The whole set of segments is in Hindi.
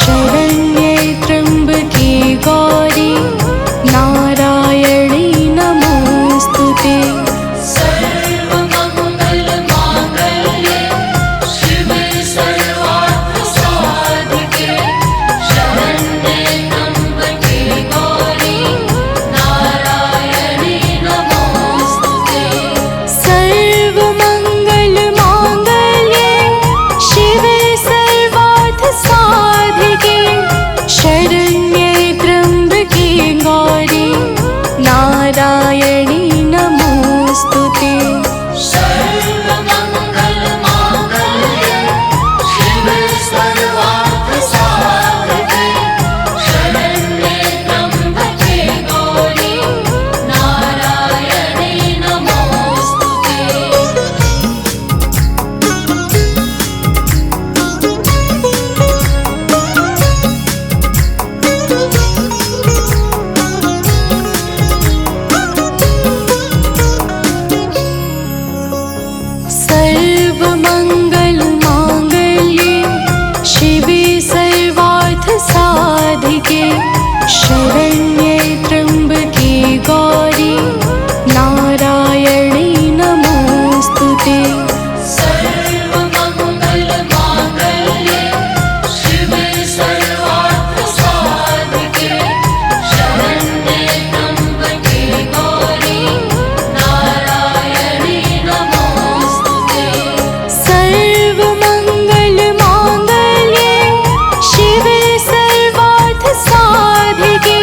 शरण्ये त्र्यम्बके गौरी नारायणी नमोस्तुते। सर्वमङ्गलमाङ्गल्ये शिवे सर्वार्थसाधिके शरण्ये त्र्यम्बके गौरी नारायणी नमोस्तुते। सर्वमङ्गलमाङ्गल्ये शिवे सर्वार्थसाधिके शरण्ये त्र्यम्बके गौरी नारायणी नमोस्तुते। सर्वमङ्गलमाङ्गल्ये शिवे सर्वार्थसाधिके शरण्ये त्र्यम्बके गौरी नारायणी नमोस्तुते। सर्वमङ्गलमाङ्गल्ये शिवे सर्वार्थसाधिके शरण्ये त्र्यम्बके गौरी नारायणी नमोस्तुते। सर्वमङ्गलमाङ्गल्ये शिवे सर्वार्थसाधिके शरण्ये त्र्यम्बके गौरी नारायणी नमोस्तुते। सर्वमङ्गलमाङ्गल्ये शिवे सर्वार्थसाधिके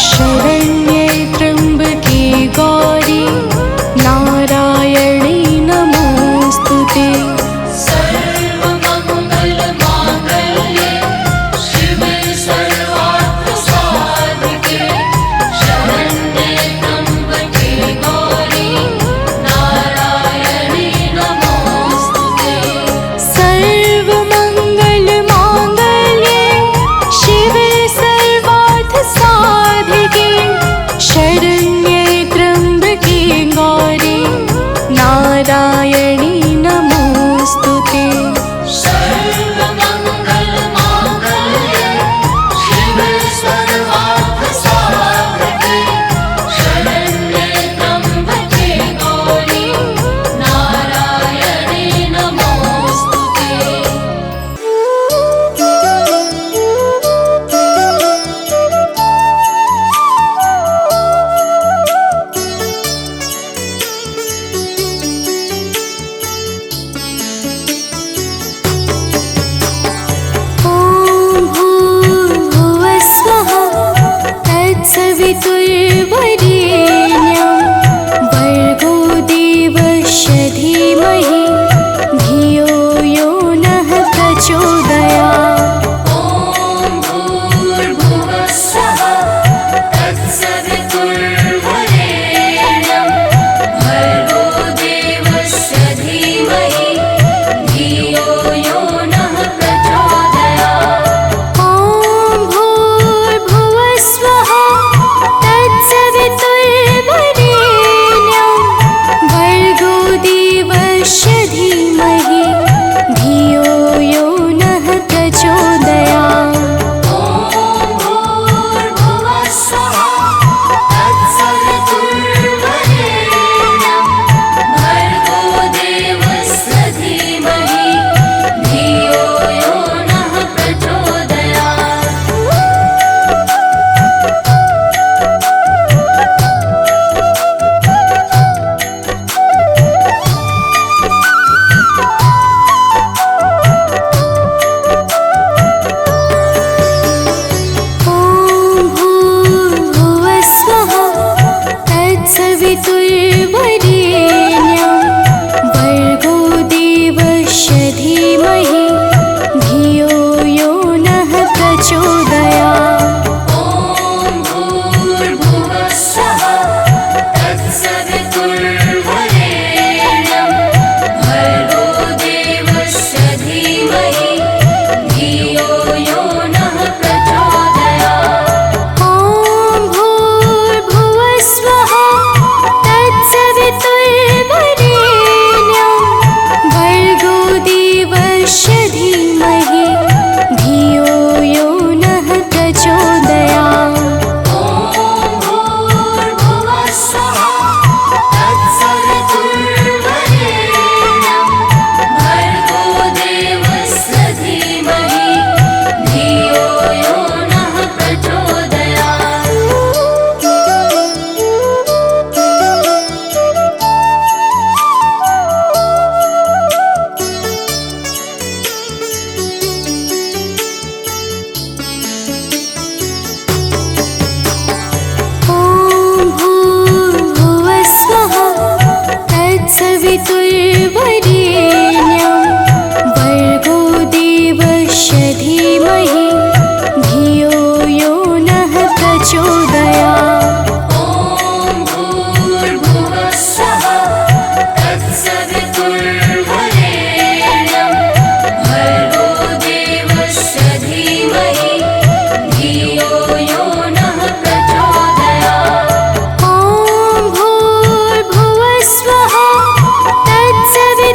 शरण्ये त्र्यम्बके गौरी नारायणी नमोऽस्तु ते। सर्वमङ्गलमाङ्गल्ये शिवे सर्वार्थसाधिके शरण्ये त्र्यम्बके गौरी नारायणी नमोऽस्तु ते। सर्वमङ्गलमाङ्गल्ये शिवे सर्वार्थसाधिके शरण्ये त्र्यम्बके गौरी नारायणी नमोऽस्तु ते। सर्वमङ्गलमाङ्गल्ये शिवे सर्वार्थसाधिके शरण्ये त्र्यम्बके गौरी नारायणी नमोऽस्तु ते। ॐ भूर्भुवः स्वः तत्सवितुर्वरेण्यं भर्गो देवस्य धीमहि धियो यो नः प्रचोदयात्। ॐ भूर्भुवः स्वः तत्सवितुर्वरेण्यं भर्गो देवस्य धीमहि धियो यो नः प्रचोदयात्। ॐ भूर्भुवः स्वः तत्सवितुर्वरेण्यं भर्गो देवस्य धीमहि धियो यो नः प्रचोदयात्। ॐ भूर्भुवः स्वः तत्सवितुर्वरेण्यं भर्गो देवस्य धीमहि धियो यो नः प्रचोदयात्। ॐ भूर्भुवः स्वः तत्सवितुर्वरेण्यं भर्गो देवस्य धीमहि धियो यो नः प्रचोदयात्। ॐ भूर्भुवः स्वः तत्सवितुर्वरेण्यं भर्गो देवस्य धीमहि धियो यो नः प्रचोदयात्। ॐ भूर्भुवः स्वः तत्सवितुर्वरेण्यं भर्गो देवस्य धीमहि धियो यो नः प्रचोदयात्। ॐ भूर्भुवः स्वः तत्सवितुर्वरेण्यं भर्गो देवस्य धीमहि धियो यो नः प्रचोदयात्। ॐ भूर्भुवः स्वः तत्सवितुर्वरेण्यं भर्गो देवस्य धीमहि धियो यो नः प्रचोदयात्। ॐ भूर्भुवः स्वः तत्सवितुर्वरेण्यं भर्गो देवस्य धीमहि धियो यो नः प्रचोदयात्। ॐ भूर्भुवः स्वः तत्सवितुर्वरेण्यं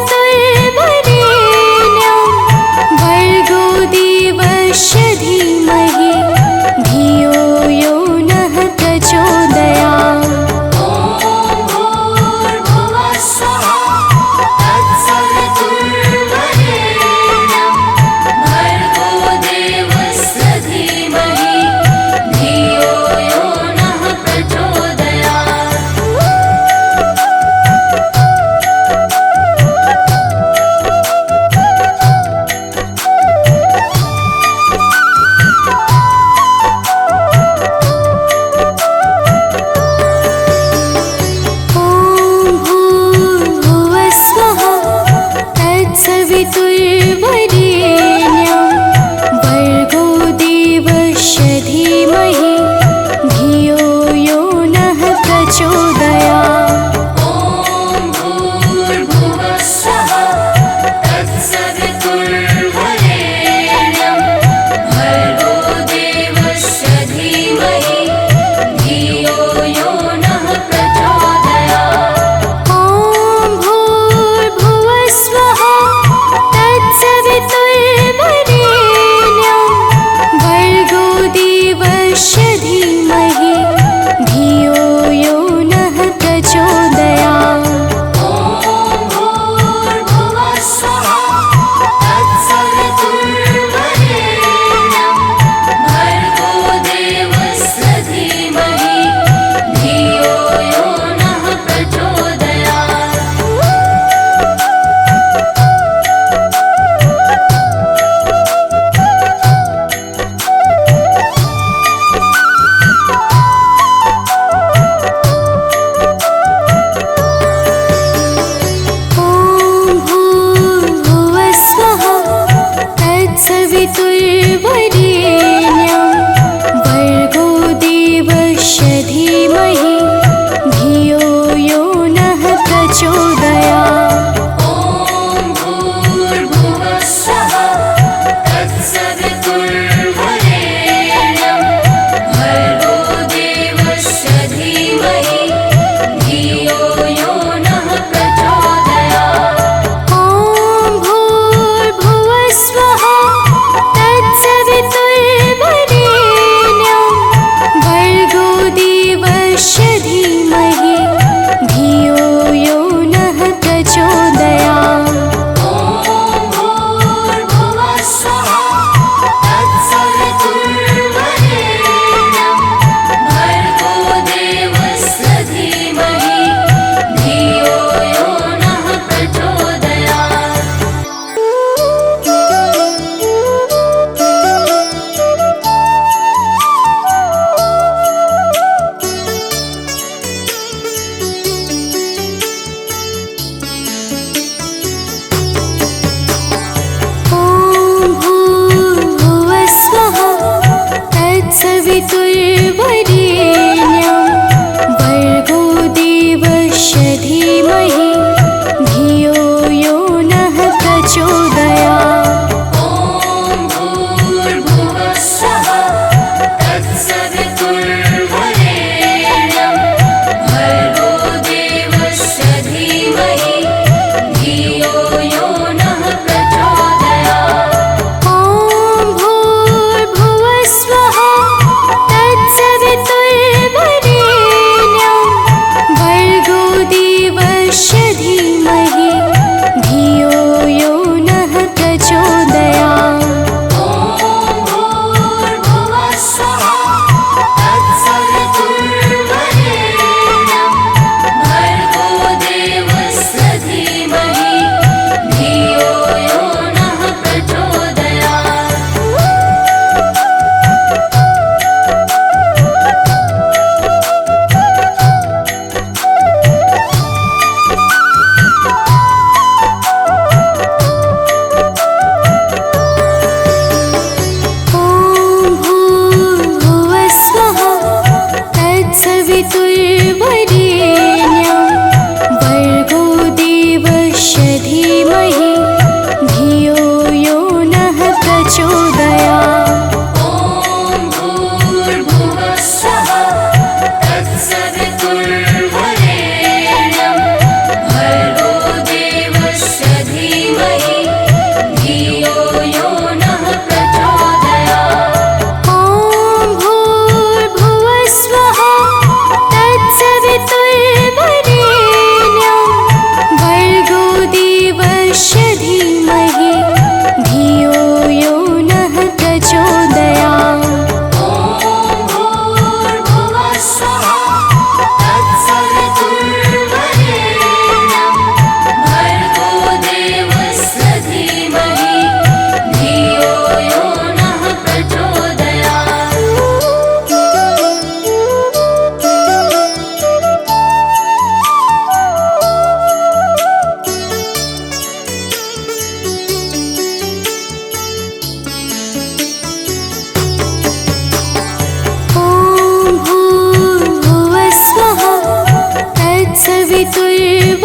तत्सवितुर्वरेण्यं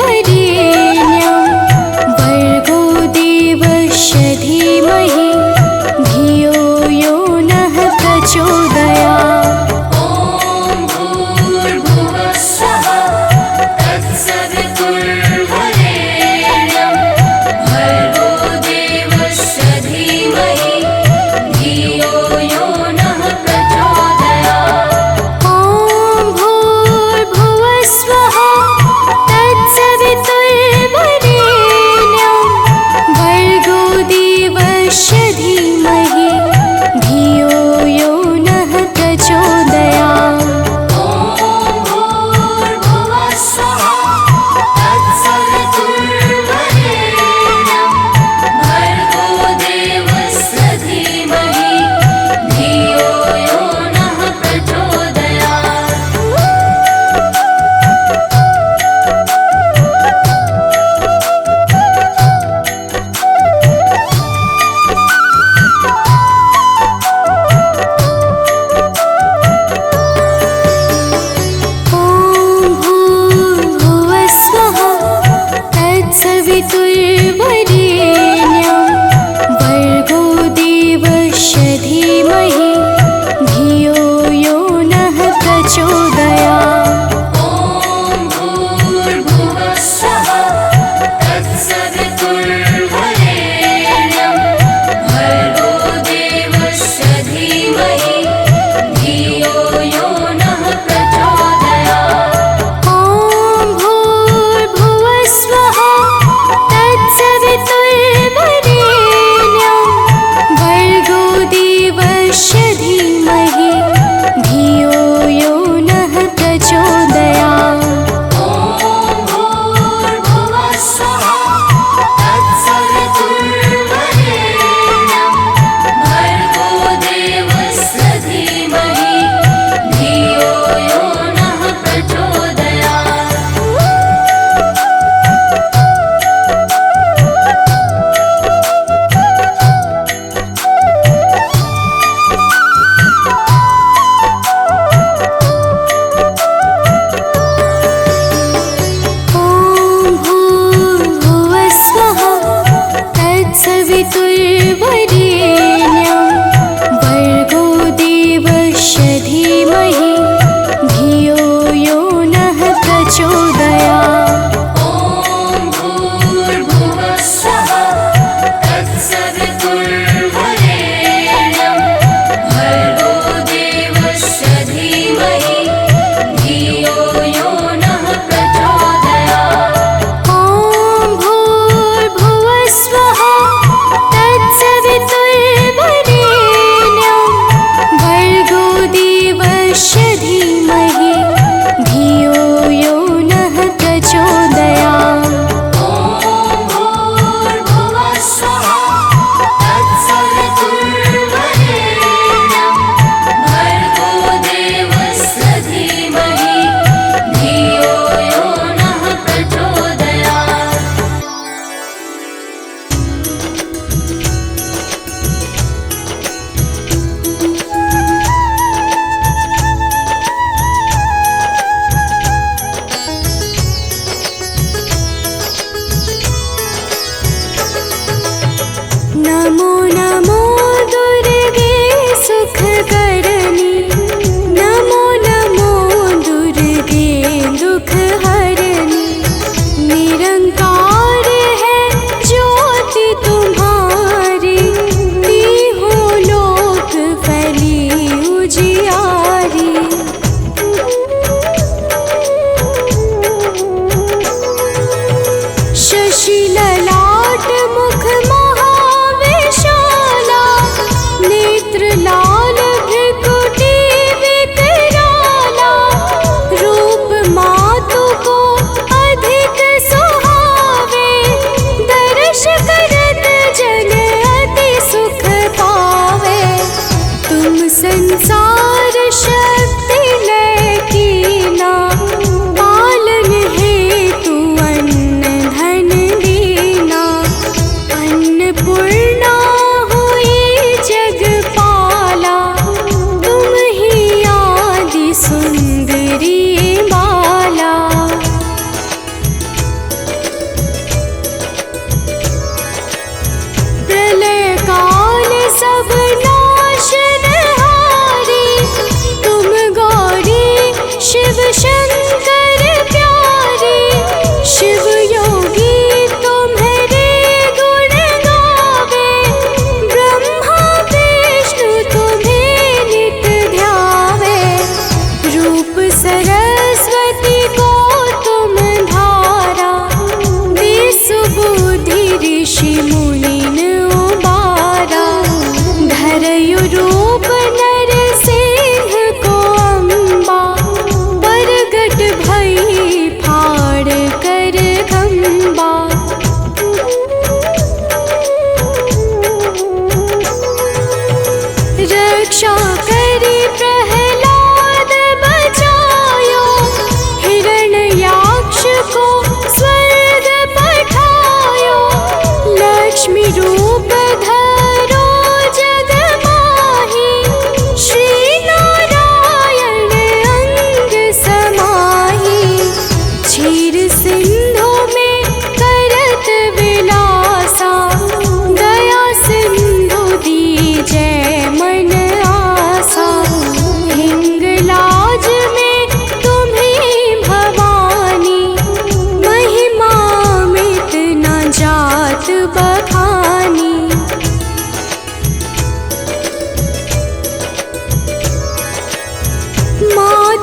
भर्गो देवस्य धीमहि धियो यो नः प्रचोदयात्। ॐ भूर्भुवः स्वः तत्सवितुर्वरेण्यं भर्गो देवस्य धीमहि धियो यो नः प्रचोदयात्। ॐ भूर्भुवः स्वः तत्सवितुर्वरेण्यं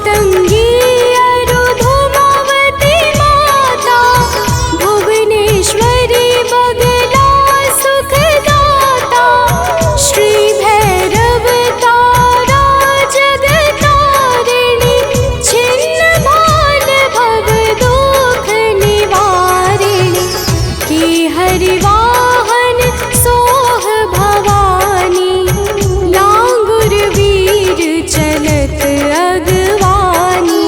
मातंगी अरु धूमावती माता, भुवनेश्वरी बगला सुखदाता, श्री भैरव तारा जगतारिणी, छिन्न भाल भव दुख निवारिणी, की हरिवाहन सोह भवानी, लांगुर वीर चलत अगवानी,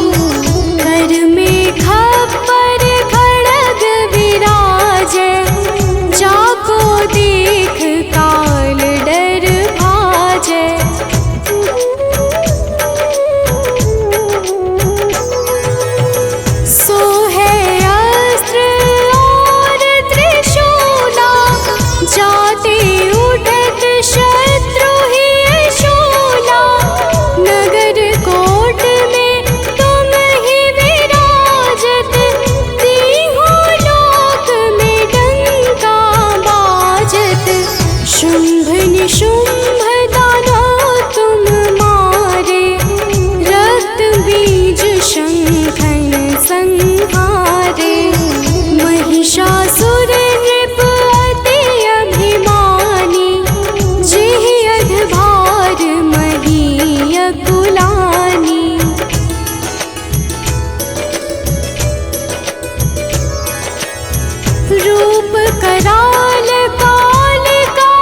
कर में खप्पर खड़ग विराजै, जाको देख काल डर भाजै। सोहे अस्त्र और त्रिशूला, जाते उठत शत्रु ही शूला, नगर कोट में तुम ही विराजत, तीहों लोक में डंका बाजत, शुंभ निशुंभ दानव तुम मारे, रक्त बीज शंखन संहारे, महिषासुर नृप अति अभिमानी, जेहि अधभार महीय कुलानी। रूप कराल काल का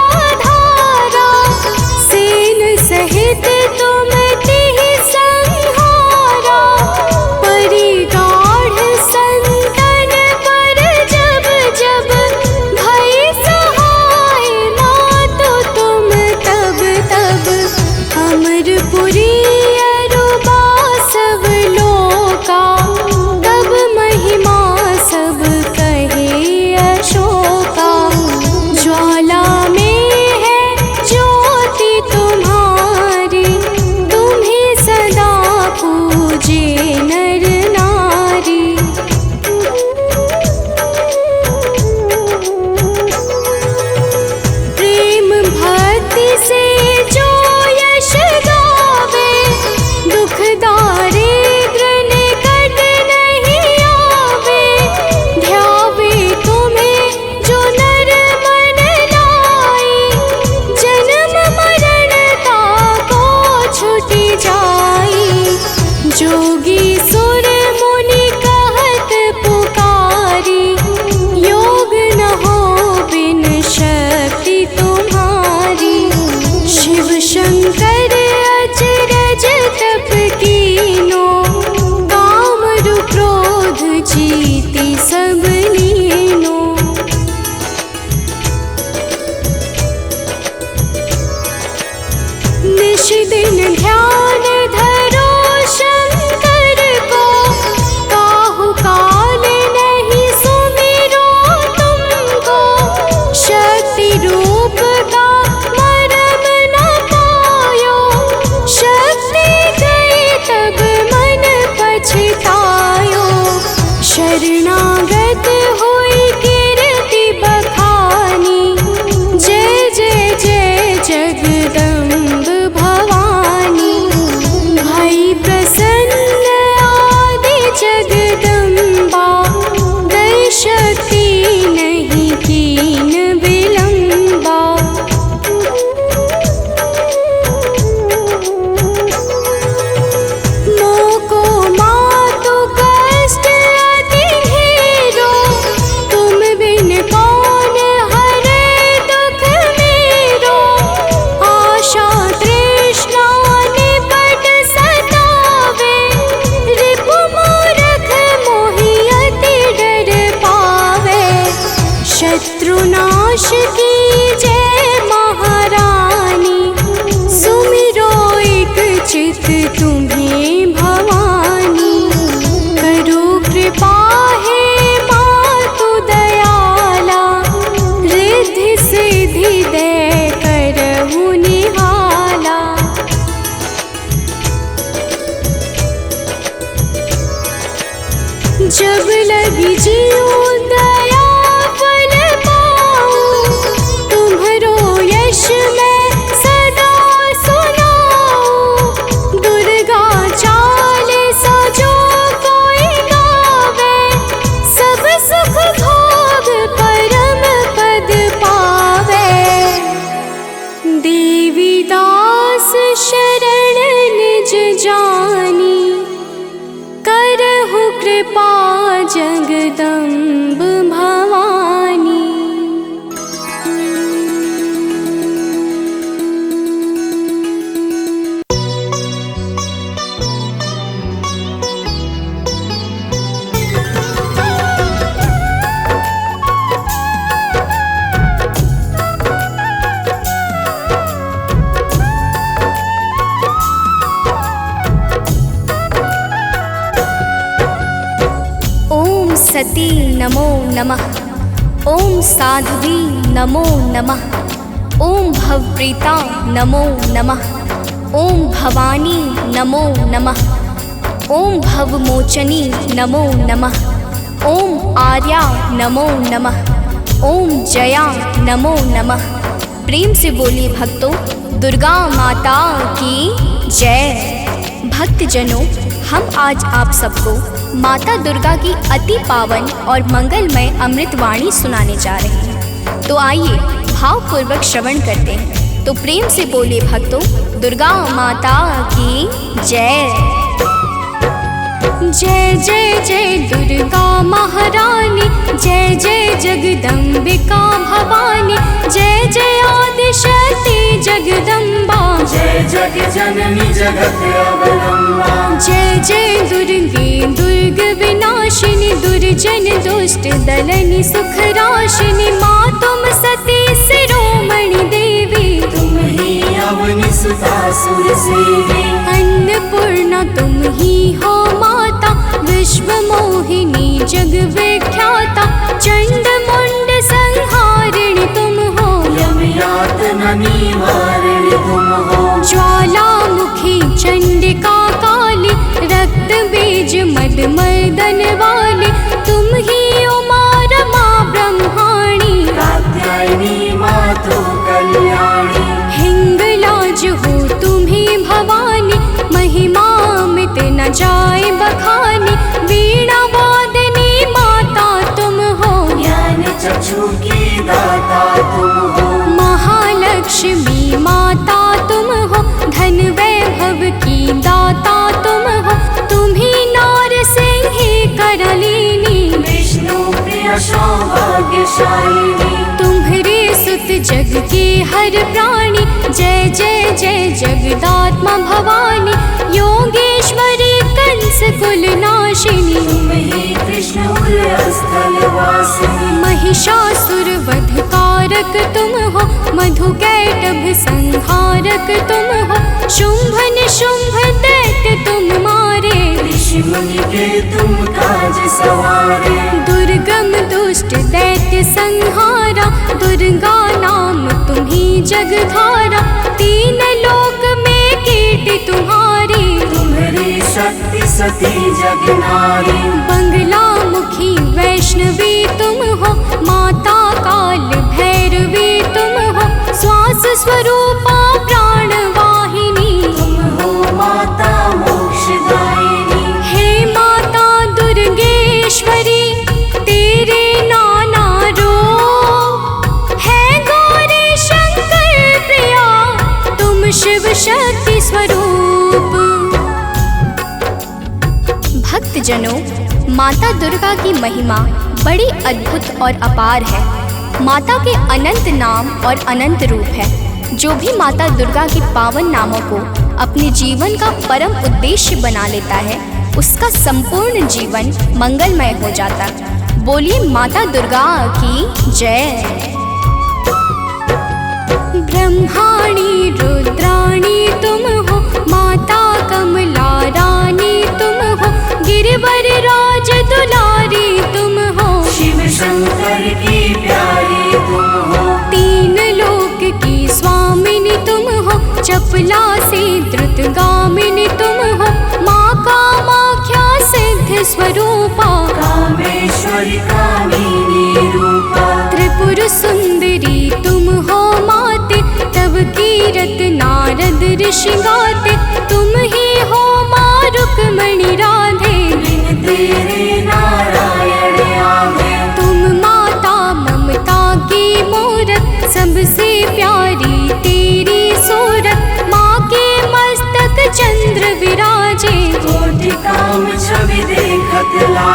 धारा, सेन सहित तुम तिहि संहारा, परिगाढ़ संतन पर जब जब, भई सहाय मातु तुम तब तब, अमरपुरी अरु बासव लोका, तब महिमा सब कहे अशोका, ज्वाला में है ज्योति तुम्हारी, तुम्हें सदा पूजे नर नारी। प्रेम भक्ति से जो यश गावे, दुख दारिद्र निकट नहीं आवे, ध्यावे तुम्हें जो नर मन लाई, जन्म मरण ताको छुटि जाई, जोगी सुर मुनि कहत पुकारी, योग न हो बिन शक्ति तुम्हारी, शिव शंकर अचरज तप कीनो, कामरु क्रोध जीति सब लीनो। निश दिन ध्यान धरो शंकर को, काहु काल नहीं सुमिरो तुमको, शक्ति रूप का मरम न पायो, शक्ति गई तब मन पछतायो, शरणागत हुई कीर्ति बखानी, जय जय जय जगदम्ब भवानी, भई प्रसन्न आदि जगदम्बा, दई शक्ति नहीं कीन विलंबा। मोको मातु कष्ट अति ढेरो, तुम बिन कौन हरे दुख मेरो, आशा तृष्णा निपट सतावे, रिपु मूरख मोहि अति डर पावे, शत्रुनाश की जय महारानी, सुमिरो एक चित तुम्हें भवानी, करो कृपा हे मातु दयाला, रिद्धि सिद्धि दे करहु निहाला। जब लगी जीऊं दया फल पाऊं, तुम्हरो यश मैं सदा सुनाऊं, दुर्गा चालीसा कृपा जगदम्ब भवानी। सती नमो नमः, ओम साध्वी नमो नमः, ओम भवप्रीता नमो नमः, ओम भवानी नमो नमः, ओम भवमोचनी नमो नमः, ओम आर्या नमो नमः, ओम जया नमो नमः। प्रेम से बोलिए भक्तों, दुर्गा माता की जय। भक्तजनों, हम आज आप सबको माता दुर्गा की अति पावन और मंगलमय अमृतवाणी सुनाने जा रहे हैं। तो आइए भावपूर्वक श्रवण करते हैं। तो प्रेम से बोलिए भक्तों, दुर्गा माता की जय। जय जय जय दुर्गा महारानी, जय जय जगदम्बिका भवानी, जय जय आदिशक्ति जगदम्बा, जय जग जननी जगत अवलंबा। जय जय दुर्गे दुर्ग विनाशिनी, दुर्जन दुष्ट दलनी सुख राशिनी, माँ तुम सती शिरोमणि देवी, तुम ही अवनि सुता सुर सेवी। अन्नपूर्णा तुम ही हो माता, विश्व मोहिनी जग विख्याता, चंड मुंड संहारिणी तुम हो, यम यातना निवारिणी तुम हो। ज्वालामुखी चंडिका काली, रक्त बीज मद मर्दन वाली, तुम ही उमा रमा ब्रह्माणी, कात्यायनी मातु कल्याणी। हिंगलाज हो तुम्ही भवानी, महिमा मिट न जाए बखानी, वीणा वादनी माता तुम हो, ज्ञान चक्षु की दाता तुम हो। महालक्ष्मी माता तुम हो, धन वैभव की दाता तुम हो, तुम्ही नार सिंही करलीनी, विष्णु प्रिय सौभाग्यशालिनी। तुम्हारे सुत जग के हर प्राणी, जय जय जय जगदात्मा भवानी, योगेश्वरी कंस कुल नाशिनी, तुम ही कृष्ण स्थल वासिनी। महिषासुर वध कारक तुम हो, मधुकैटभ संहारक तुम हो, शुंभ निशुंभ दैत्य तुम मारे, ऋषि मुनि के तुम काज सवारे। दुर्गम दुष्ट दैत्य संहारा, दुर्गा नाम तुम्ही जगधारा, तीन लोक में कीर्ति तुम्हारी, तुम्हारी शक्ति सती जग नारी। बंगला मुखी वैष्णवी तुम हो, माता काल भैरवी तुम हो, श्वास स्वरूपा प्राण वाहिनी, तुम हो माता मोक्षदायिनी। हे माता दुर्गेश्वरी, तेरे नाना रूप है गौरी शंकर प्रिया, तुम शिव शक्ति स्वरूप। भक्तजनों, माता दुर्गा की महिमा बड़ी अद्भुत और अपार है। माता के अनंत नाम और अनंत रूप है। जो भी माता दुर्गा के पावन नामों को अपने जीवन का परम उद्देश्य बना लेता है, उसका संपूर्ण जीवन मंगलमय हो जाता। बोलिए माता दुर्गा की जय। ब्रह्माणी रुद्राणी तुम हो, माता कमला रानी तुम हो, गिरिवर राज दुलारी तुम हो, शिव शंकर की प्यारी तुम हो। तीन लोक की स्वामिनी तुम हो, चपला से द्रुतगामिनी तुम हो, माँ कामाख्या सिद्ध स्वरूपा, कामेश्वरी कामिनी रूपा। त्रिपुर सुंदरी तुम हो माते, तब कीरत नारद ऋषि गाते, तुम ही हो माँ रुक्मणी राधे, बिन तेरे नारायण आवे। तुम माता ममता की मूरत, सबसे प्यारी तेरी सूरत, माँ के मस्तक चंद्र विराजे, कोटि काम छवि देखत ला।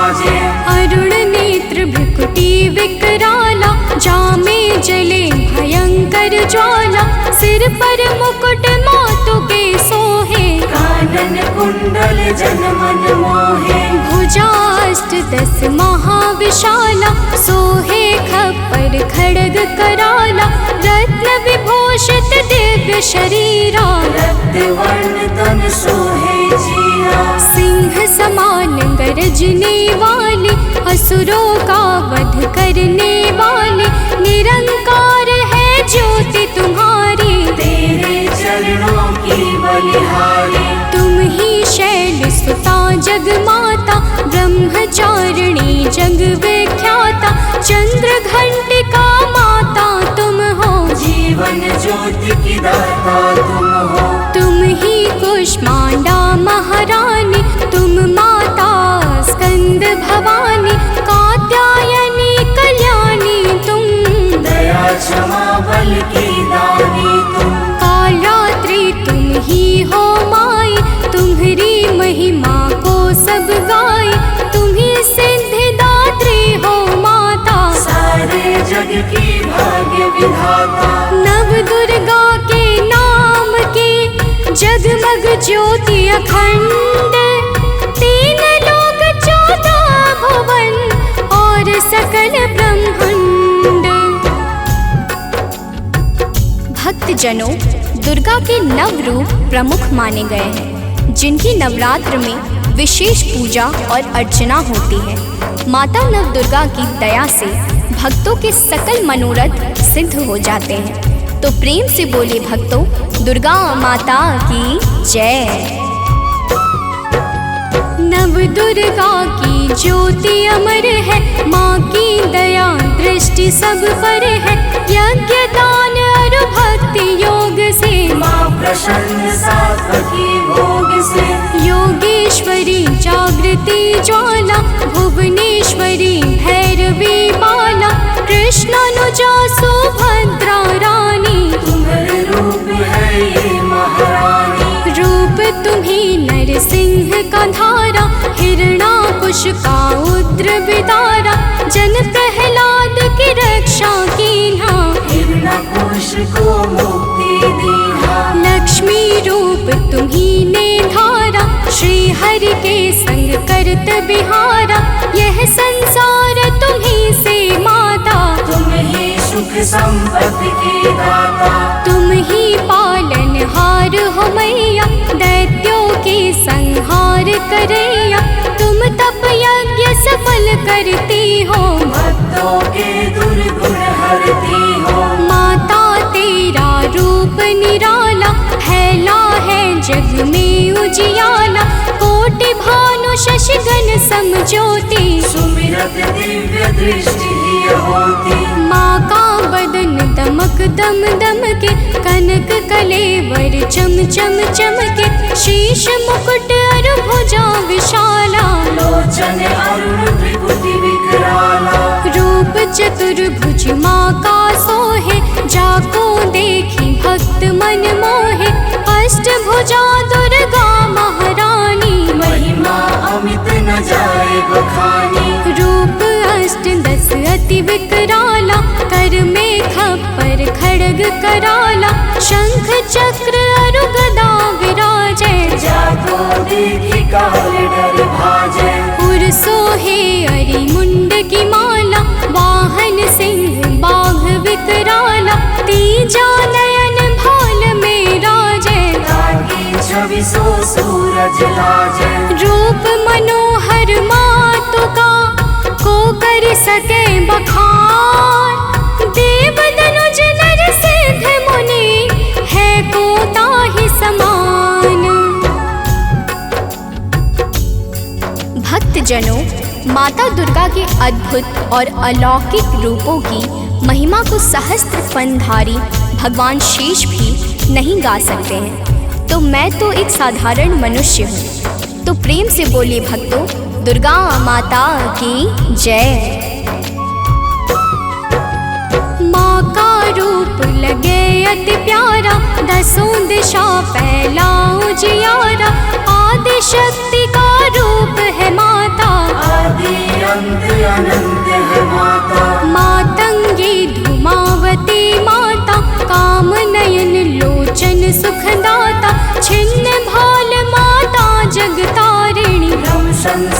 सिर पर मुकुट मातु के सोहे, कानन कुंडल जन मन मोहे। भुजाष्ट 10 महाविशाला, सोहे खप्पर खड्ग कराला। रत्न विभूषित दिव्य शरीरा, रक्त वर्ण तन सोहे जीरा। सिंह समान गरजने वाले, असुरों का वध करने वाले। निरंकार है ज्योति तुम्हारी, तेरे चरणों की बलिहारी। तुम ही शैल सुता जग माता, ब्रह्मचारिणी जग विख्याता। चंद्र घंटिका माता तुम हो, जीवन ज्योति की दाता तुम हो। तुम ही कुष्मांडा महारानी, तुम माता स्कंद भवानी। कात्यायनी कल्याणी तुम, दया क्षमा बल की दानी तुम। कालरात्रि तुम ही हो माई, तुम्हारी महिमा को सब गाए। तुम ही सिद्धिदात्री हो माता, सारे जग की भाग्य विधाता। नव दुर्गा के नाम की जगमग ज्योति अखंड। 3 लोक 14 भुवन और सकल ब्रह्मांड। भक्तजनों, दुर्गा के नव रूप प्रमुख माने गए हैं, जिनकी नवरात्र में विशेष पूजा और अर्चना होती है। माता नव दुर्गा की दया से भक्तों के सकल मनोरथ सिद्ध हो जाते हैं। तो प्रेम से बोले भक्तों, दुर्गा माता की जय। नव दुर्गा की ज्योति अमर है, माँ की दया दृष्टि सब पर है। यज्ञ दान और भक्ति योग से, माँ प्रसन्न सात्वकी भोग से। योगेश्वरी जागृति ज्वाला, भुवनेश्वरी भैरवी बाला। कृष्णानुजा सुभद्रा रानी, तुम्हारे रूप है ये महारानी। रूप तुम्ही नरसिंह का धारा, हिरणाकुश का उग्र विदारा। जन प्रहलाद की रक्षा कीन्हा, हिरण्यकुश को मुक्ति दीहा। लक्ष्मी रूप तुम्ही ने धारा, श्री हरि के संग करत बिहारा। यह संसार तुम्ही से माता, तुम ही सुख संपत्ति की दाता। तुम ही पालनहार हो मैया, दैत्यों के संहार करैया। तुम तप यज्ञ सफल करती हो, भक्तों के दुर्गुण हरती हो। माता तेरा रूप निराला, फैला है जग में उजियाला। कोटि भानु शशिगण समज्योति, सुमिरत दिव्य दृष्टि ही होती। माँ का बदन दमक दम दम के, कनक कलेवर चम चम चमके। शीश मुकुट और भुजा विशाला, लोचन अरुण त्रिपुटी विकराला। रूप चतुर्भुज माँ का सोहे, जाको देखी भक्त मन मोहे। अष्टभुजा दुर्गा महारानी, महिमा अमित न जाए बखानी। रूप 8-10 अति विकराला, कर में खप्पर खड्ग कराला। शंख चक्र और गदा विराजे, जाको देखी काल डर भाजे। उर सोहे अरि मुंड की माला, वाहन सिंह बाघ विकराला। तीजा नयन भाल में राजे, ताकि छवि सो सूरज लाजे। रूप मनोहर मातु का, को कर सके बखान। देव दनुज नर सिद्ध मुनि, है को ताहि समान। भक्तजनों, माता दुर्गा के अद्भुत और अलौकिक रूपों की महिमा को सहस्त्र फनधारी भगवान शेष भी नहीं गा सकते हैं। तो मैं तो एक साधारण मनुष्य हूँ। तो प्रेम से बोलिए भक्तों, दुर्गा माता की जय। माँ का रूप लगे अति प्यारा, 10 दिशा फैला उजियारा। आदि शक्ति का रूप है माता, आदि अंत अनंत है माता। मातंगी धूमावती माता, काम नयन लो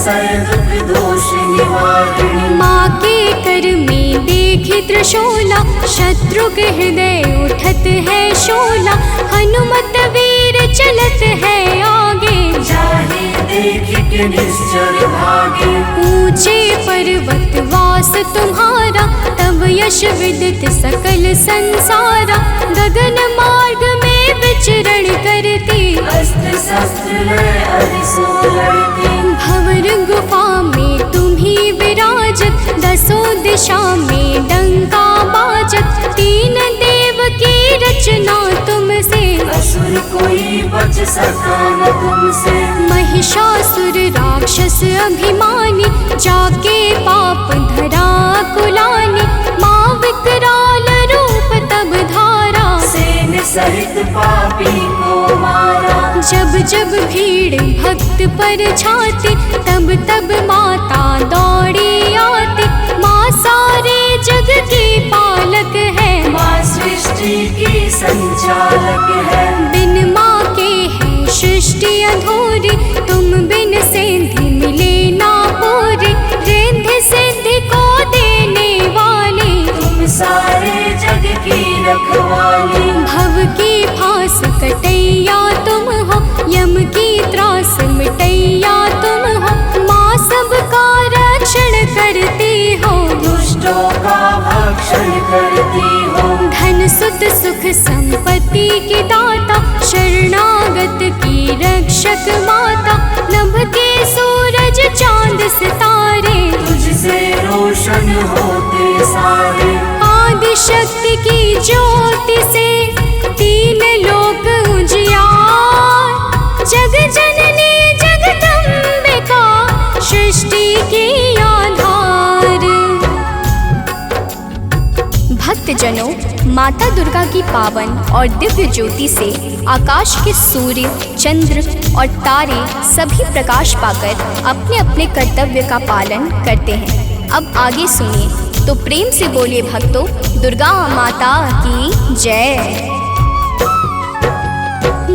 सहस्र दुख दोष निवारिणी। माँ के कर में देखी त्रिशूला, शत्रु के हृदय उठत है शोला। हनुमत वीर चलत है आगे, जाहि देख के निश्चर भागे। ऊंचे पर्वत वास तुम्हारा, तब यश विदित सकल संसारा। गगन मार्ग में विचरण करती, अस्त्र शस्त्र लय अरिसो लड़ती। भंवर गुफा में तुम्ही विराजत, दसों दिशा में डंका बाजत। तीन देव की रचना तुमसे, असुर कोई बच सका न तुमसे। महिषासुर राक्षस अभिमानी, जाके पाप धरा कुलानी। माँ विकराल रूप तब धारा, सेन सहित पापी को मारा। जब जब भीड़ भक्त पर छाती, तब तब माता दौड़ी आती। माँ सारे जग की पालक है, माँ सृष्टि की संचालक है। बिन माँ के है सृष्टि अधूरी, तुम बिन सिद्धि मिले ना पूरी। रिद्धि सिद्धि को देने वाली, तुम सारे जग की रखवाली। भव की फांस कटैया तुम हो, यम की त्रास मिटैया तुम हो। माँ सबका रक्षण करती हो, दुष्टों का भक्षण करती हो। धन सुत सुख संपत्ति की दाता, शरणागत की रक्षक माता। नभ के सूरज चांद सितारे, तुझसे रोशन होते सारे। आदि शक्ति की ज्योति से तीन लोक उजियार। जग जननी जगदम्बिका, सृष्टि की आधार। भक्तजनों, माता दुर्गा की पावन और दिव्य ज्योति से आकाश के सूर्य, चंद्र और तारे सभी प्रकाश पाकर अपने अपने कर्तव्य का पालन करते हैं। अब आगे सुनिए, तो प्रेम से बोलिए भक्तों, दुर्गा माता की जय।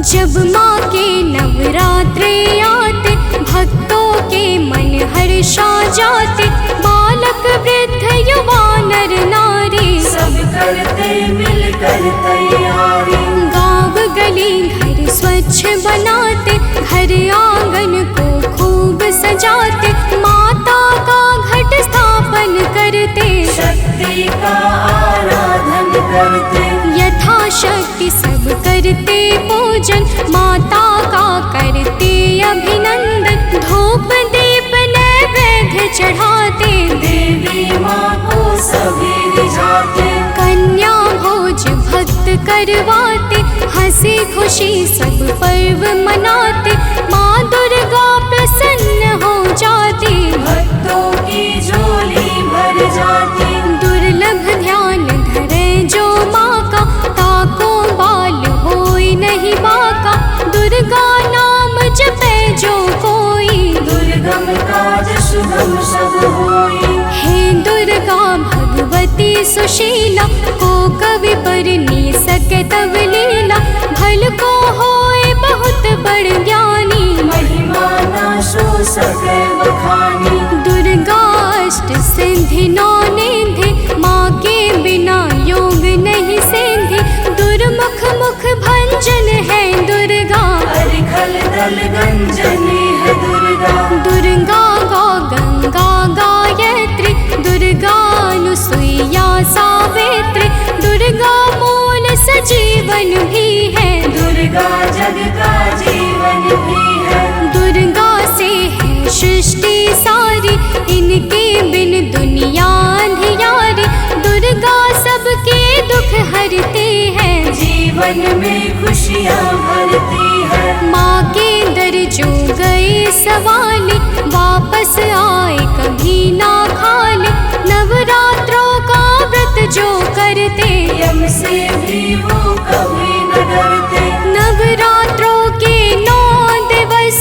जब माँ के नवरात्रे आते, भक्तों के मन हर्षा जाते। बालक वृद्ध युवा नर नारी, सब करते मिलकर तैयारी। गाँव गली घर स्वच्छ बनाते, घर आंगन को खूब सजाते। माता का घट स्थापन करते, शक्ति का आराधन करते। यथाशक्ति सब करते पूजन, माता का करते अभिनंदन। धूप दीप नैवेद्य चढ़ाते, देवी माँ को सभी रिझाते। कन्या भोज भक्त करवाते, हंसी खुशी सब पर्व मनाते। माँ दुर्गा प्रसन्न हो जाती, भक्तों की झोली भर जाती। दुर्लभ ध्यान धरे जो माँ का, ताको बाल होई नहीं बाका। दुर्गा नाम जपे जो कोई, दुर्गम काज शुभम सब होई। हे दुर्गा भगवती सुशीला, को कवि पर नी सके तब लीला। भल को होए बहुत बड़ ज्ञानी, महिमा न सो सके बखानी। दुर्गा अष्ट सिद्धि नौ निधि, माँ के बिना योग नहीं सिद्धि। दुर्मुख मुख भंजन है दुर्गा, अरिखल दल गंजनी है दुर्गा। दुर्गा गौ गंगा गायत्री, दुर्गा अनुसुईया सावित्री। दुर्गा मूल सजीवन भी है, दुर्गा जग का जीवन भी है। दुर्गा से है सृष्टि सारी, इनके बिन दुनिया अंधियारी। दुर्गा सबके दुख हरती है, जीवन में खुशियाँ भरती है। माँ के दर जो गए सवाले, वापस आए कभी ना खाले। नवरात्रों का व्रत जो करते, यम से भी वो कभी न डरते। नवरात्रों के 9 दिवस,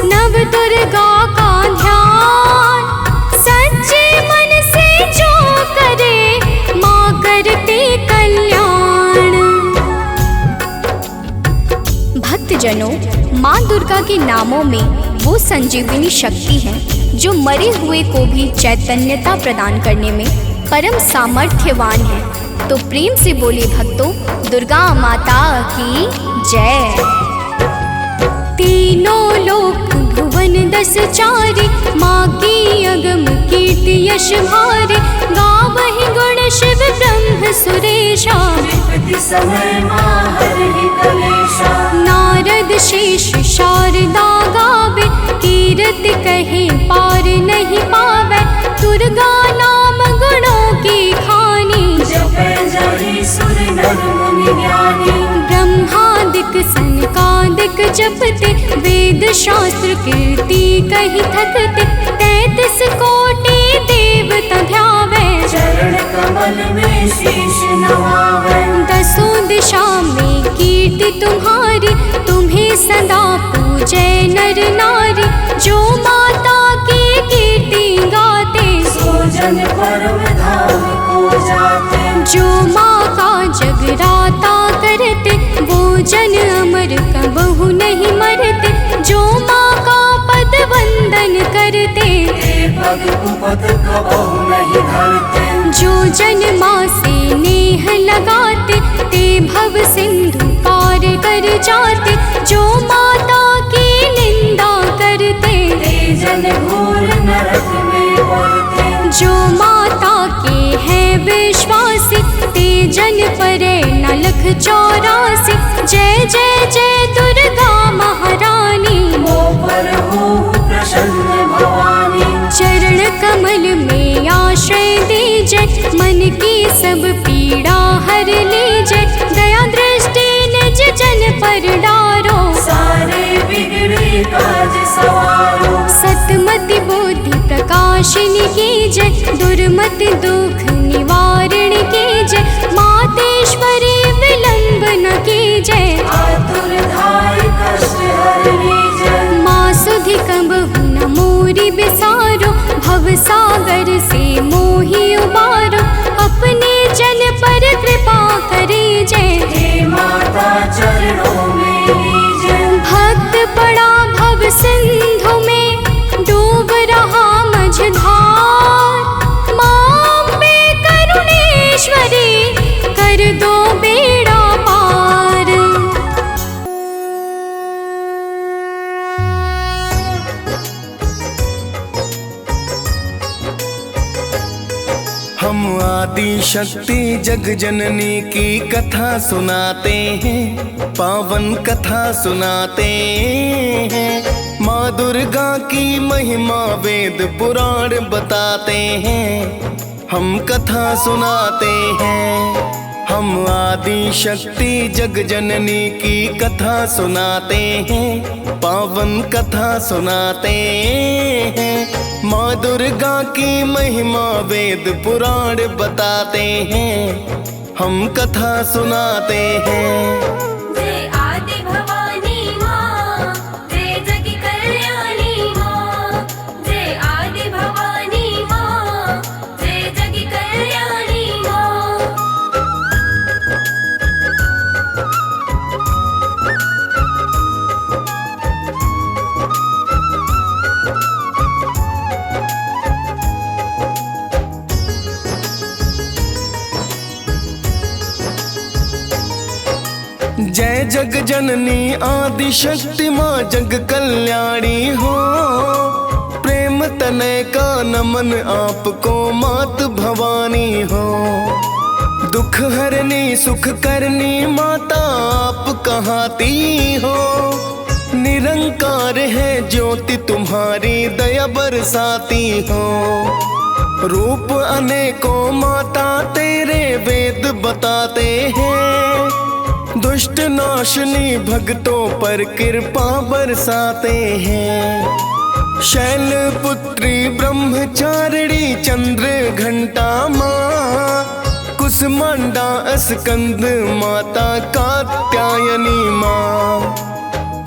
नव दुर्गा का ध्यान। सच्चे मन से जो करे, माँ करते कल्याण। भक्तजनों, माँ दुर्गा के नामों में वो संजीवनी शक्ति है जो मरे हुए को भी चैतन्यता प्रदान करने में परम सामर्थ्यवान है। तो प्रेम से बोले भक्तों, दुर्गा माता की जय। तीनों लोक भुवन 10 चारि, माँ की अगम कीर्ति यश भारे। गावहि गुण शिव ब्रह्म सुरेशा, विपत्ति समय माँ हरहि कलेशा। नारद शेष शारदा गावे, कीरति कहे पार नहीं पावे। दुर्गा नाम गुणों की खानी, जपै जहि सुर नर मुनि ज्ञानी। ब्रह्मादिक सनकादिक जपते, वेद शास्त्र कीर्ति कही थकते। 33 कोटि देवता ध्यावे, चरण कमल में शीश नवावे। 10 दिशा में कीर्ति तुम्हारी, तुम्हें सदा पूजे नर नारी। जो माता की कीर्ति गाते, सो जन परम धाम को जाते। जो माँ का जगराता करते, वो जन अमर कबहु नहीं मरते। जो माँ का पद वंदन करते, हे पग कुपद कबहु नहीं धरते। जो जन माँ से नेह लगाते, ते भव सिंधु पार कर जाते। जो माता की निंदा करते, हे जन घोर नरक में पड़ते। जो माता के हैं विश्वासी, ते जन परे न लख 84। जय जय जय दुर्गा महारानी, मो पर हो प्रसन्न भवानी। चरण कमल में आश्रय दीजे, मन की सब पीड़ा हर लीजे। दया दृष्टि निज जन पर डारो, सारे बिगड़े काज सवारो। सतमति बुद्धि प्रकाशिनी की जय, दुर्मति दुख निवारण की जय। मातेश्वरी विलंब न की जय, आतुर धाय कष्ट हरणी जय। माँ सुधि कबहु न मोरी बिसारो, भव सागर से मोहि उबारो। अपने जन पर कृपा करी जय, हे माता चरणों में लीजय। भक्त पड़ा भव सिंधु में, डूब रहा मझधार। माँ अम्बे करुणेश्वरी, कर दो बेड़ा पार। हम आदि शक्ति जग जननी की कथा सुनाते हैं, पावन कथा सुनाते हैं। माँ दुर्गा की महिमा वेद पुराण बताते हैं, हम कथा सुनाते हैं। हम आदि शक्ति जग जननी की कथा सुनाते हैं, पावन कथा सुनाते हैं। माँ दुर्गा की महिमा वेद पुराण बताते हैं, हम कथा सुनाते हैं। जय आदि भवानी माँ, जय जग कल्याणी माँ। जय आदि भवानी माँ, जय जग कल्याणी माँ। जय जग जननी आदि शक्ति माँ जग कल्याणी हो। प्रेम तनय का नमन आपको मात भवानी हो। दुख हरनी सुख करनी माता आप कहाती हो। निरंकार है ज्योति तुम्हारी दया बरसाती हो। रूप अनेकों माता तेरे वेद बताते हैं। दुष्ट नाशनी भक्तों पर कृपा बरसाते हैं। शैल पुत्री ब्रह्मचारिणी चंद्र घंटा माँ। कुसमांडा स्कंद माता कात्यायनी माँ।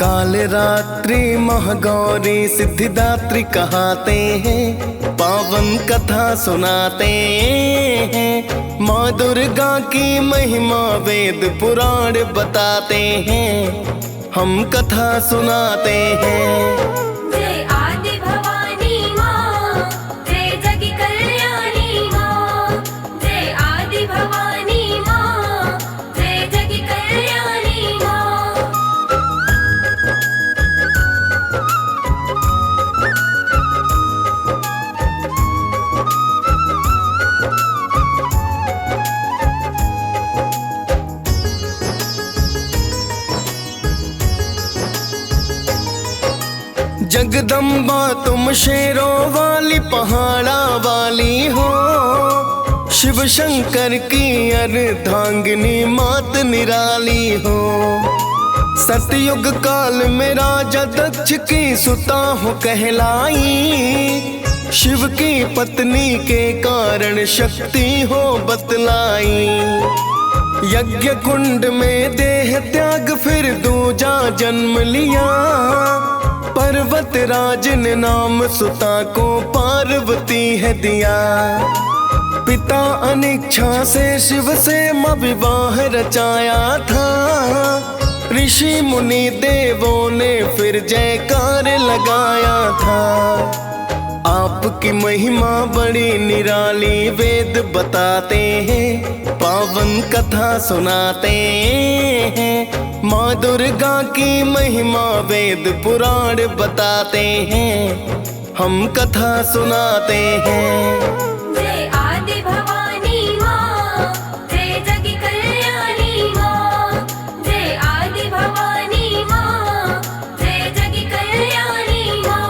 काल रात्रि महागौरी सिद्धिदात्री कहाते हैं। पावन कथा सुनाते हैं। माँ दुर्गा की महिमा वेद पुराण बताते हैं। हम कथा सुनाते हैं। जय जगदम्बा तुम शेरों वाली पहाड़ा वाली हो, शिव शंकर की अर्धांगिनी मात निराली हो। सतयुग काल में राजा दक्ष की सुता हो कहलाई, शिव की पत्नी के कारण शक्ति हो बतलाई। यज्ञ कुंड में देह त्याग फिर दूजा जन्म लिया, पर्वत राज ने नाम सुता को पार्वती है दिया। पिता अनिच्छा से शिव से विवाह रचाया था, ऋषि मुनि देवों ने फिर जयकार लगाया था। आपकी महिमा बड़ी निराली वेद बताते हैं, पावन कथा सुनाते हैं। माँ दुर्गा की महिमा वेद पुराण बताते हैं, हम कथा सुनाते हैं। जय आदि भवानी माँ, जय जग कल्याणी माँ। जय आदि भवानी माँ, जय जग कल्याणी माँ।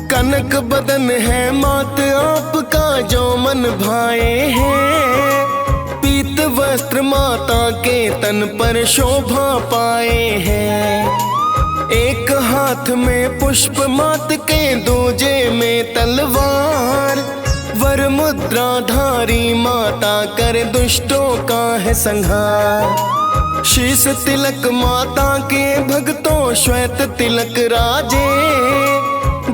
कनक बदन है मात आपका जो मन भाए हैं, पीत वस्त्र माता के तन पर शोभा पाए हैं। एक हाथ में पुष्प मात के दूजे में तलवार, वर मुद्रा धारी माता कर दुष्टों का है संहार। शीश तिलक माता के भक्तों श्वेत तिलक राजे,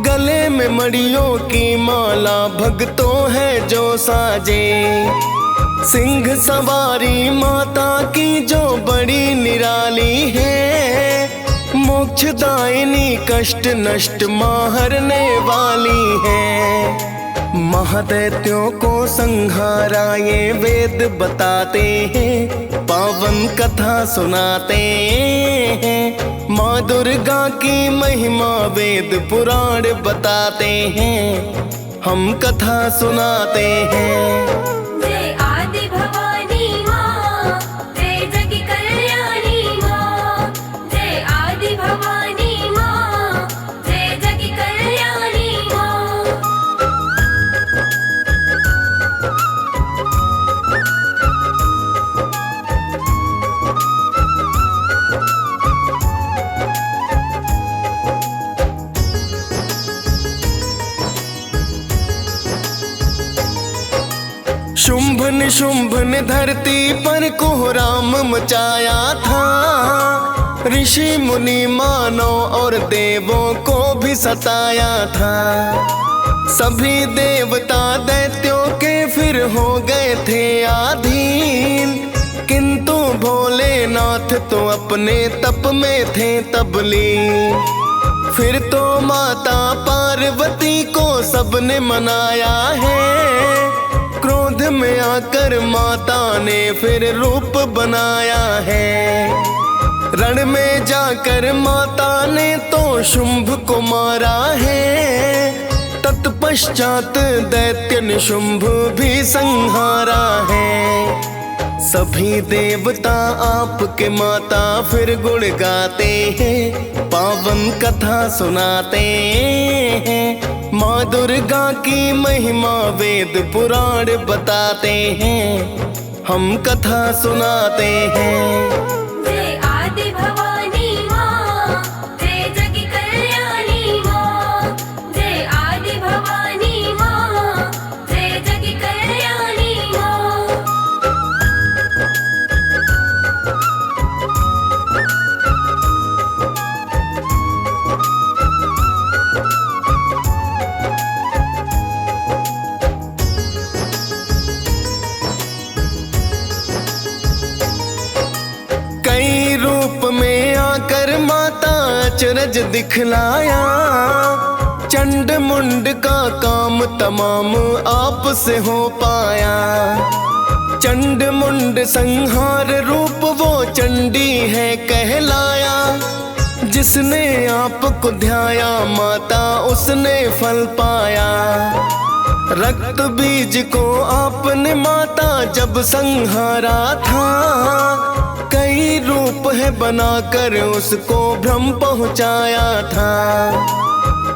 गले में मड़ियों की माला भक्तों है जो साजे। सिंह सवारी माता की जो बड़ी निराली है, मोक्षदायिनी कष्ट नष्ट मारने वाली है। महादैत्यों को संहारा ये वेद बताते हैं, पावन कथा सुनाते हैं। माँ दुर्गा की महिमा वेद पुराण बताते हैं, हम कथा सुनाते हैं। जय आदि भवानी माँ, जय जग कल्याणी माँ। जय आदि भवानी माँ, जय जग कल्याणी माँ। शुंभ निशुंभ ने धरती पर कोहराम मचाया था, ऋषि मुनि मानव और देवों को भी सताया था। सभी देवता दैत्यों के फिर हो गए थे अधीन, किंतु भोलेनाथ तो अपने तप में थे तबलीन। फिर तो माता पार्वती को सबने मनाया है, क्रोध में आकर माता ने फिर रूप बनाया है। रण में जाकर माता ने तो शुंभ को मारा है, तत्पश्चात दैत्य निशुंभ भी संहारा है। सभी देवता आपके माता फिर गुण गाते हैं, पावन कथा सुनाते हैं। माँ दुर्गा की महिमा वेद पुराण बताते हैं, हम कथा सुनाते हैं। जय आदि भवानी माँ, जय जग कल्याणी माँ। जय आदि भवानी माँ, जय जग कल्याणी माँ। कई रूप में आकर माता अचरज दिखलाया, चंड मुंड का काम तमाम आप से हो पाया। चंड मुंड संहार रूप वो चंडी है कहलाया, जिसने आपको ध्याया माता उसने फल पाया। रक्त बीज को आपने माता जब संहारा था, कई रूप है बनाकर उसको भ्रम पहुंचाया था।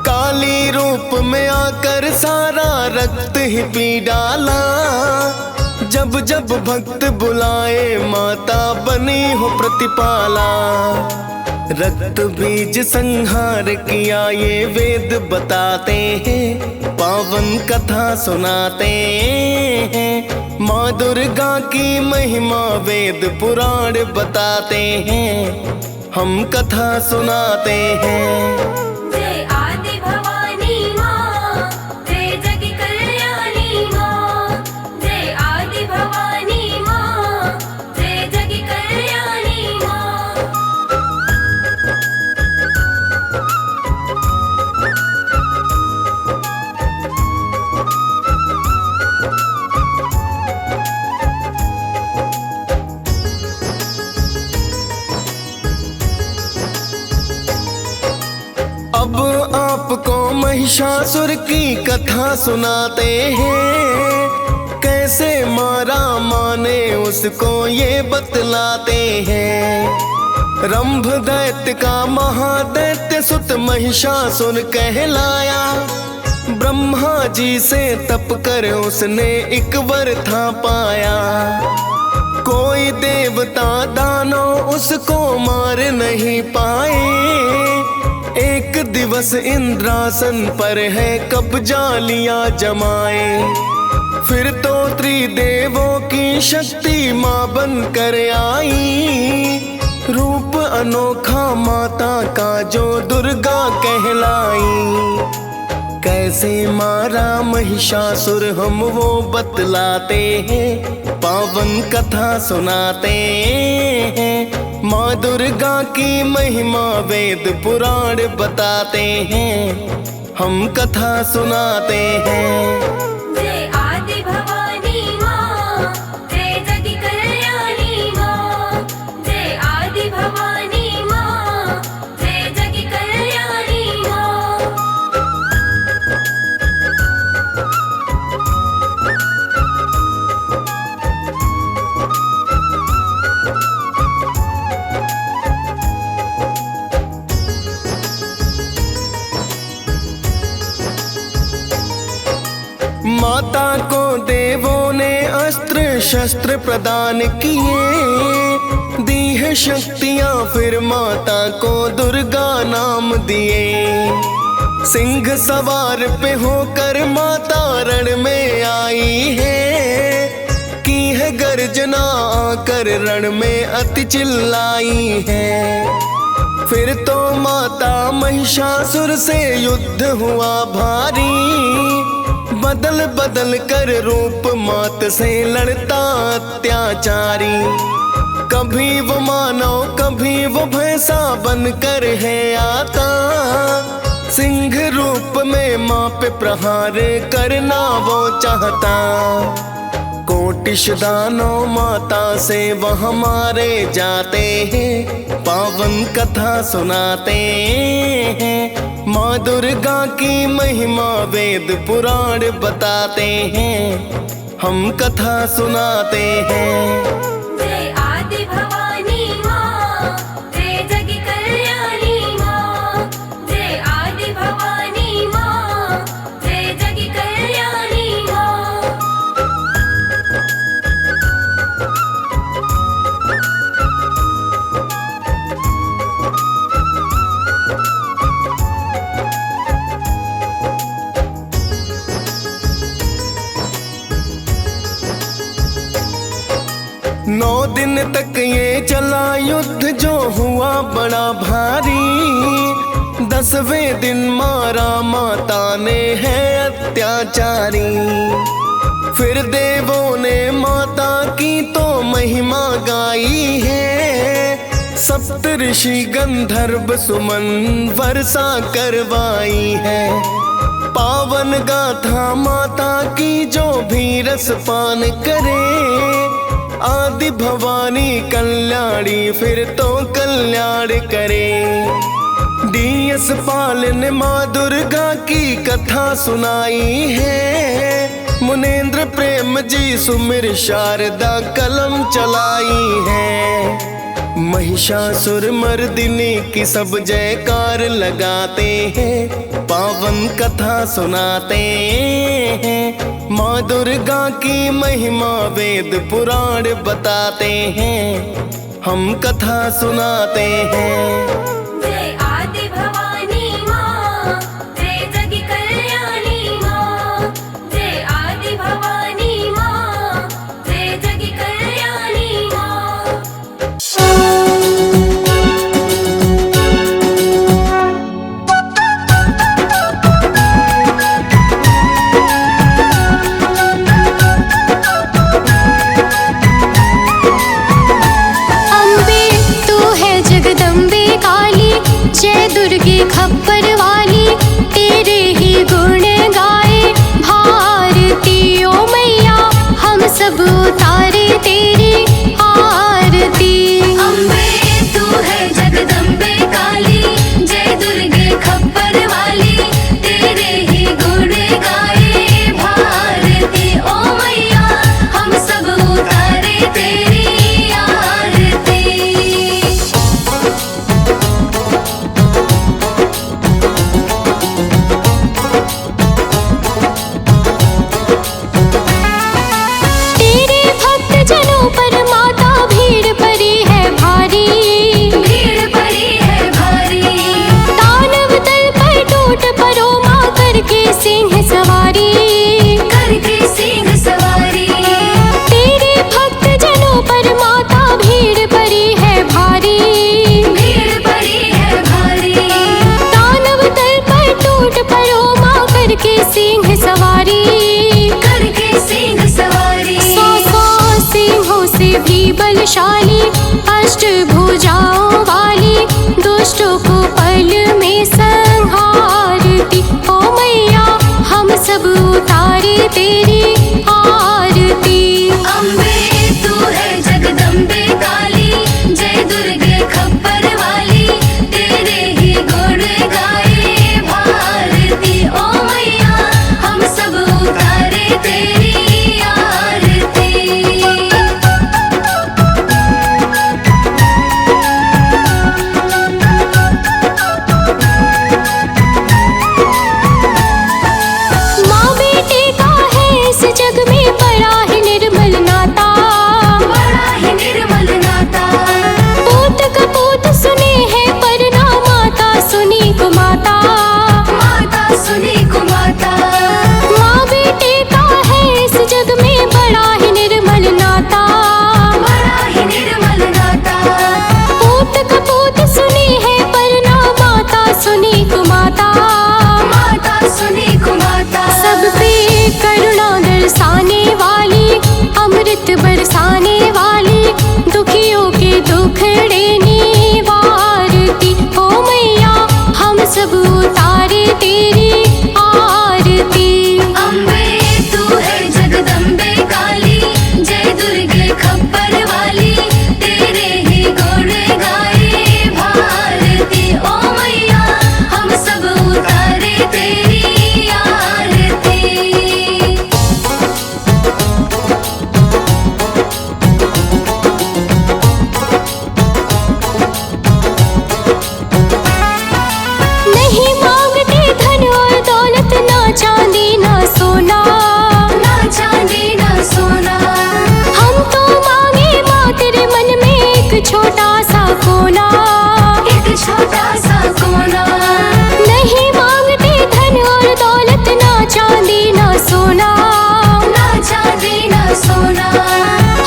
काली रूप में आकर सारा रक्त ही पी डाला। जब जब भक्त बुलाए माता बनी हो प्रतिपाला। रक्त बीज संहार किया ये वेद बताते हैं, पावन कथा सुनाते हैं। माँ दुर्गा की महिमा वेद पुराण बताते हैं, हम कथा सुनाते हैं। जय आदि भवानी माँ, जय जग कल्याणी माँ। जय आदि भवानी माँ, जय जग कल्याणी माँ। अब आपको महिषासुर की कथा सुनाते हैं। कैसे मारा माने उसको ये बतलाते हैं। रंभ दैत्य का महादैत्य सुत महिषासुर कहलाया। ब्रह्मा जी से तप कर उसने एक वर था पाया। कोई देवता दानव उसको मार नहीं पाए। एक दिवस इंद्रासन पर है कब्जा लिया जमाए। फिर तो त्रिदेवों की शक्ति माँ बन कर आई। रूप अनोखा माता का जो दुर्गा कहलाई। कैसे मारा महिषासुर हम वो बतलाते हैं, पावन कथा सुनाते हैं। माँ दुर्गा की महिमा वेद पुराण बताते हैं, हम कथा सुनाते हैं। जय आदि भवानी माँ, जय जग कल्याणी माँ। जय आदि भवानी माँ, जय जग कल्याणी माँ। माता को देवों ने अस्त्र शस्त्र प्रदान किए। दी है शक्तियां फिर माता को दुर्गा नाम दिए। सिंह सवार पे होकर माता रण में आई है। की है गर्जना आकर रण में अति चिल्लाई है। फिर तो माता महिषासुर से युद्ध हुआ भारी। बदल बदल कर रूप मात से लड़ता अत्याचारी। कभी वो मानव कभी वो भैंसा बनकर है आता। सिंह रूप में माँ पे प्रहार करना वो चाहता। कोटिश दानव माता से वह मारे जाते हैं, पावन कथा सुनाते हैं। माँ दुर्गा की महिमा वेद पुराण बताते हैं, हम कथा सुनाते हैं। जय आदि भवानी माँ, जय जग कल्याणी माँ। जय आदि भवानी माँ, जय जग कल्याणी माँ। नौ दिन तक ये चला युद्ध जो हुआ बड़ा भारी। 10वें दिन मारा माता ने है अत्याचारी। फिर देवों ने माता की तो महिमा गाई है। सप्त ऋषि गंधर्व सुमन वर्षा करवाई है। पावन गाथा माता की जो भी रसपान करे। आदि भवानी कल्याणी फिर तो कल्याण करे। DS पाल ने माँ दुर्गा की कथा सुनाई है। मुनेंद्र प्रेम जी सुमिर शारदा कलम चलाई है। महिषासुर मर्दिनी की सब जयकार लगाते हैं, पावन कथा सुनाते हैं। माँ दुर्गा की महिमा वेद पुराण बताते हैं, हम कथा सुनाते हैं। जय आदि भवानी माँ, जय जग कल्याणी माँ। जय आदि भवानी माँ, जय जग कल्याणी माँ। जय दुर्गे खप्पर वाली, तेरे ही गुण गाए भारती। ओ मैया हम सब उतारे तेरी आरती। अम्बे तू है जगदम्बे काली, जय दुर्गे खप्पर वाली, तेरे ही गुण गाए भारती। ओ मैया हम सब उतारे तेरी आरती। बलशाली अष्टभुजाओं वाली, दुष्टों को पल में संहारती। ओ मैया हम सब उतारे तेरी आरती। अम्बे तू है जगदम्बे काली, जय दुर्गे खप्पर वाली, तेरे ही गुण गाए भारती। ओ मैया हम सब उतारे तेरी आरती। बरसाने वाली, दुखियों के दुखड़े निवारती। ओ मैया हम सब उतारे तेरी आरती। अम्बे तू है जगदम्बे काली, जय दुर्गे खप्पर वाली, तेरे ही गुण गाए भारती। ओ मैया हम सब उतारे तेरी आरती। चांदी ना सोना, ना चांदी ना सोना, हम तो मांगे माँ तेरे मन में एक छोटा सा कोना। एक छोटा सा कोना। नहीं मांगते धन और दौलत, ना चांदी ना सोना, ना चांदी ना सोना,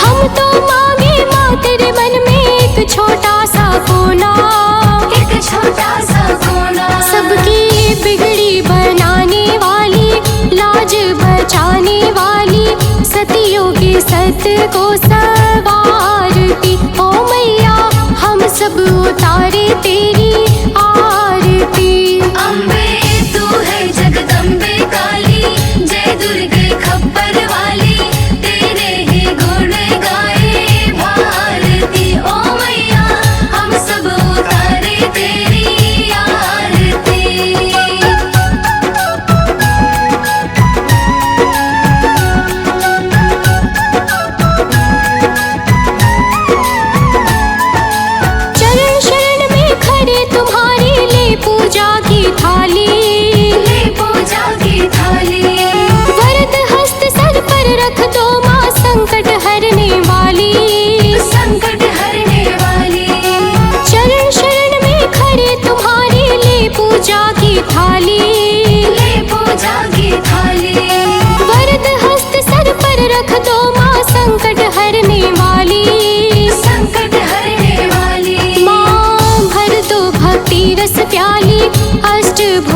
हम तो मांगे माँ तेरे मन में एक छोटा सा कोना। एक छोटा सा कोना। सबकी बिगड़ी बनाने वाली, लाज बचाने वाली, सतियों के सत को सवारती। ओ मैया हम सब उतारे तेरी आरती। अम्बे तू है जगदम्बे काली, जय दुर्गे खप्पर वाली, तेरे ही गुण गाए भारती। ओ मैया हम सब उतारे तेरी आरती।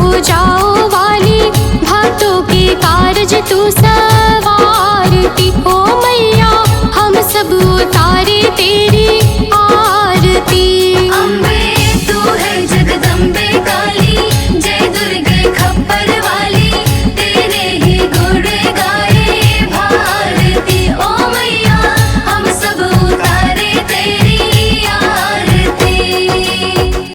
पूजाओ वाली, भक्तों के कारज तू